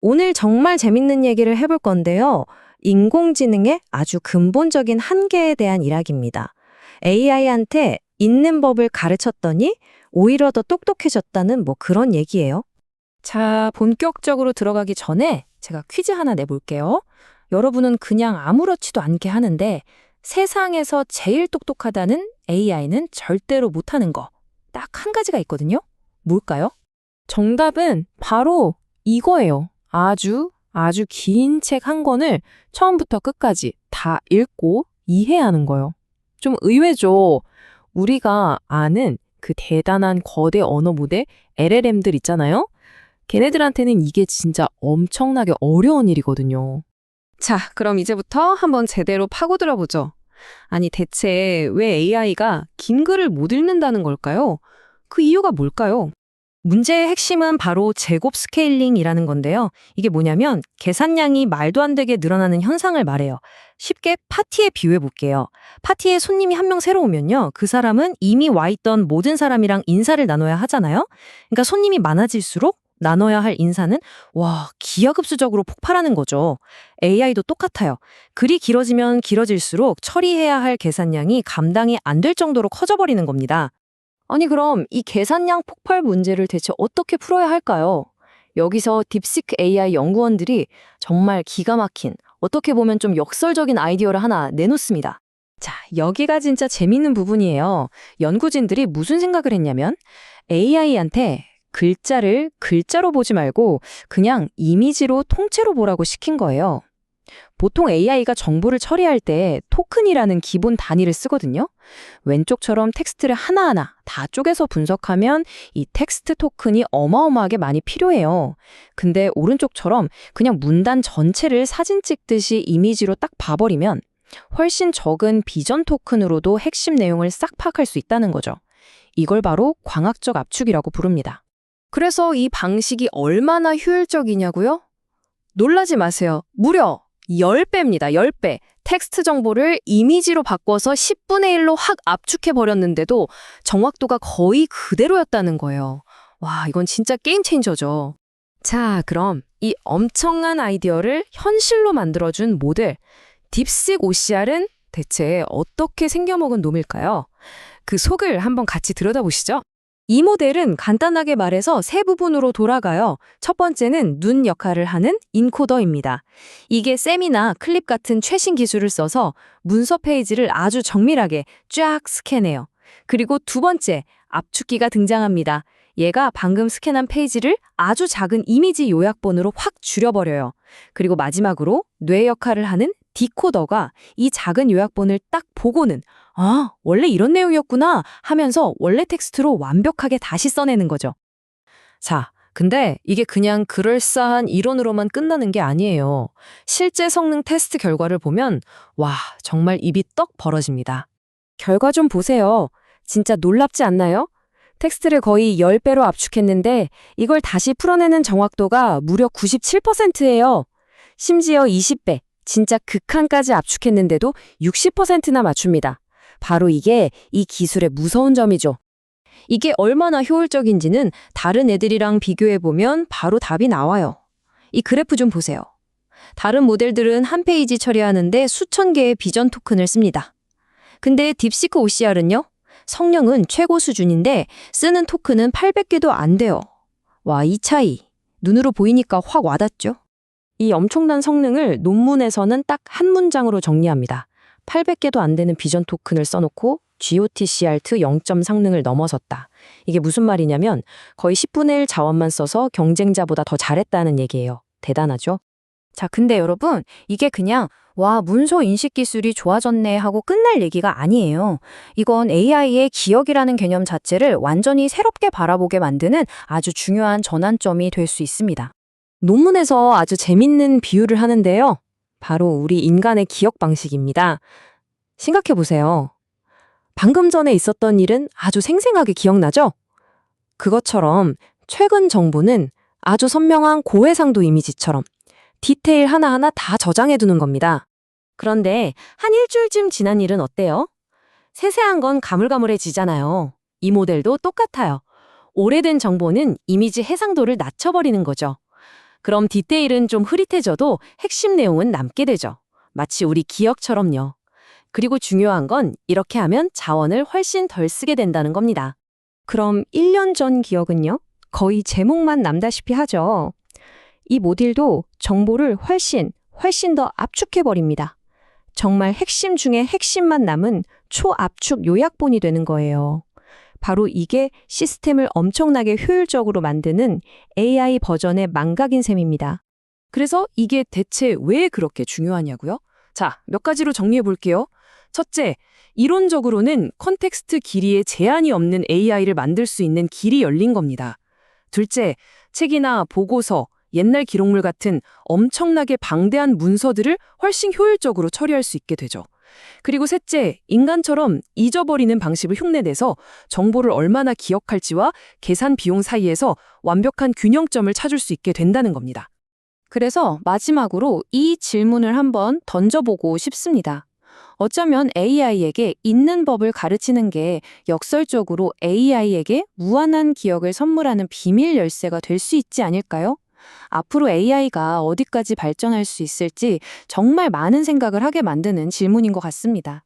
오늘 정말 재밌는 얘기를 해볼 건데요. 인공지능의 아주 근본적인 한계에 대한 이야기입니다. AI한테 있는 법을 가르쳤더니 오히려 더 똑똑해졌다는 뭐 그런 얘기예요. 자, 본격적으로 들어가기 전에 제가 퀴즈 하나 내볼게요. 여러분은 그냥 아무렇지도 않게 하는데 세상에서 제일 똑똑하다는 AI는 절대로 못하는 거. 딱 한 가지가 있거든요. 뭘까요? 정답은 바로 이거예요. 아주 긴 책 한 권을 처음부터 끝까지 다 읽고 이해하는 거예요. 좀 의외죠. 우리가 아는 그 대단한 거대 언어 모델 LLM들 있잖아요. 걔네들한테는 이게 진짜 엄청나게 어려운 일이거든요. 자, 그럼 이제부터 한번 제대로 파고들어 보죠. 아니, 대체 왜 AI가 긴 글을 못 읽는다는 걸까요? 그 이유가 뭘까요? 문제의 핵심은 바로 제곱 스케일링이라는 건데요. 이게 뭐냐면 계산량이 말도 안 되게 늘어나는 현상을 말해요. 쉽게 파티에 비유해 볼게요. 파티에 손님이 한 명 새로 오면요. 그 사람은 이미 와 있던 모든 사람이랑 인사를 나눠야 하잖아요. 그러니까 손님이 많아질수록 나눠야 할 인사는 기하급수적으로 폭발하는 거죠. AI도 똑같아요. 글이 길어지면 길어질수록 처리해야 할 계산량이 감당이 안 될 정도로 커져버리는 겁니다. 아니, 그럼 이 계산량 폭발 문제를 대체 어떻게 풀어야 할까요? 여기서 딥시크 AI 연구원들이 정말 기가 막힌, 어떻게 보면 좀 역설적인 아이디어를 하나 내놓습니다. 자, 여기가 진짜 재밌는 부분이에요. 연구진들이 무슨 생각을 했냐면 AI한테 글자를 글자로 보지 말고 그냥 이미지로 통째로 보라고 시킨 거예요. 보통 AI가 정보를 처리할 때 토큰이라는 기본 단위를 쓰거든요. 왼쪽처럼 텍스트를 하나하나 다 쪼개서 분석하면 이 텍스트 토큰이 어마어마하게 많이 필요해요. 근데 오른쪽처럼 그냥 문단 전체를 사진 찍듯이 이미지로 딱 봐버리면 훨씬 적은 비전 토큰으로도 핵심 내용을 싹 파악할 수 있다는 거죠. 이걸 바로 광학적 압축이라고 부릅니다. 그래서 이 방식이 얼마나 효율적이냐고요? 놀라지 마세요. 무려 10배입니다. 10배. 텍스트 정보를 이미지로 바꿔서 10분의 1로 확 압축해버렸는데도 정확도가 거의 그대로였다는 거예요. 와, 이건 진짜 게임 체인저죠. 자, 그럼 이 엄청난 아이디어를 현실로 만들어준 모델, 딥식 OCR은 대체 어떻게 생겨먹은 놈일까요? 그 속을 한번 같이 들여다보시죠. 이 모델은 간단하게 말해서 세 부분으로 돌아가요. 첫 번째는 눈 역할을 하는 인코더입니다. 이게 셈이나 클립 같은 최신 기술을 써서 문서 페이지를 아주 정밀하게 쫙 스캔해요. 그리고 두 번째, 압축기가 등장합니다. 얘가 방금 스캔한 페이지를 아주 작은 이미지 요약본으로 확 줄여버려요. 그리고 마지막으로 뇌 역할을 하는 디코더가 이 작은 요약본을 딱 보고는 원래 이런 내용이었구나 하면서 원래 텍스트로 완벽하게 다시 써내는 거죠. 자, 근데 이게 그냥 그럴싸한 이론으로만 끝나는 게 아니에요. 실제 성능 테스트 결과를 보면 정말 입이 떡 벌어집니다. 결과 좀 보세요. 진짜 놀랍지 않나요? 텍스트를 거의 10배로 압축했는데 이걸 다시 풀어내는 정확도가 무려 97%예요. 심지어 20배, 진짜 극한까지 압축했는데도 60%나 맞춥니다. 바로 이게 이 기술의 무서운 점이죠. 이게 얼마나 효율적인지는 다른 애들이랑 비교해보면 바로 답이 나와요. 이 그래프 좀 보세요. 다른 모델들은 한 페이지 처리하는데 수천 개의 비전 토큰을 씁니다. 근데 딥시크 OCR은요? 성능은 최고 수준인데 쓰는 토큰은 800개도 안 돼요. 이 차이. 눈으로 보이니까 확 와닿죠? 이 엄청난 성능을 논문에서는 딱 한 문장으로 정리합니다. 800개도 안 되는 비전 토큰을 써놓고 GOTCRT 0점 성능을 넘어섰다. 이게 무슨 말이냐면 거의 10분의 1 자원만 써서 경쟁자보다 더 잘했다는 얘기예요. 대단하죠? 자, 근데 여러분, 이게 그냥 문서 인식 기술이 좋아졌네 하고 끝날 얘기가 아니에요. 이건 AI의 기억이라는 개념 자체를 완전히 새롭게 바라보게 만드는 아주 중요한 전환점이 될 수 있습니다. 논문에서 아주 재밌는 비유를 하는데요. 바로 우리 인간의 기억 방식입니다. 생각해 보세요. 방금 전에 있었던 일은 아주 생생하게 기억나죠? 그것처럼 최근 정보는 아주 선명한 고해상도 이미지처럼 디테일 하나하나 다 저장해 두는 겁니다. 그런데 한 일주일쯤 지난 일은 어때요? 세세한 건 가물가물해지잖아요. 이 모델도 똑같아요. 오래된 정보는 이미지 해상도를 낮춰버리는 거죠. 그럼 디테일은 좀 흐릿해져도 핵심 내용은 남게 되죠. 마치 우리 기억처럼요. 그리고 중요한 건 이렇게 하면 자원을 훨씬 덜 쓰게 된다는 겁니다. 그럼 1년 전 기억은요? 거의 제목만 남다시피 하죠. 이 모델도 정보를 훨씬 더 압축해버립니다. 정말 핵심 중에 핵심만 남은 초압축 요약본이 되는 거예요. 바로 이게 시스템을 엄청나게 효율적으로 만드는 AI 버전의 망각인 셈입니다. 그래서 이게 대체 왜 그렇게 중요하냐고요? 자, 몇 가지로 정리해 볼게요. 첫째, 이론적으로는 컨텍스트 길이에 제한이 없는 AI를 만들 수 있는 길이 열린 겁니다. 둘째, 책이나 보고서, 옛날 기록물 같은 엄청나게 방대한 문서들을 훨씬 효율적으로 처리할 수 있게 되죠. 그리고 셋째, 인간처럼 잊어버리는 방식을 흉내내서 정보를 얼마나 기억할지와 계산 비용 사이에서 완벽한 균형점을 찾을 수 있게 된다는 겁니다. 그래서 마지막으로 이 질문을 한번 던져보고 싶습니다. 어쩌면 AI에게 있는 법을 가르치는 게 역설적으로 AI에게 무한한 기억을 선물하는 비밀 열쇠가 될 수 있지 않을까요? 앞으로 AI가 어디까지 발전할 수 있을지 정말 많은 생각을 하게 만드는 질문인 것 같습니다.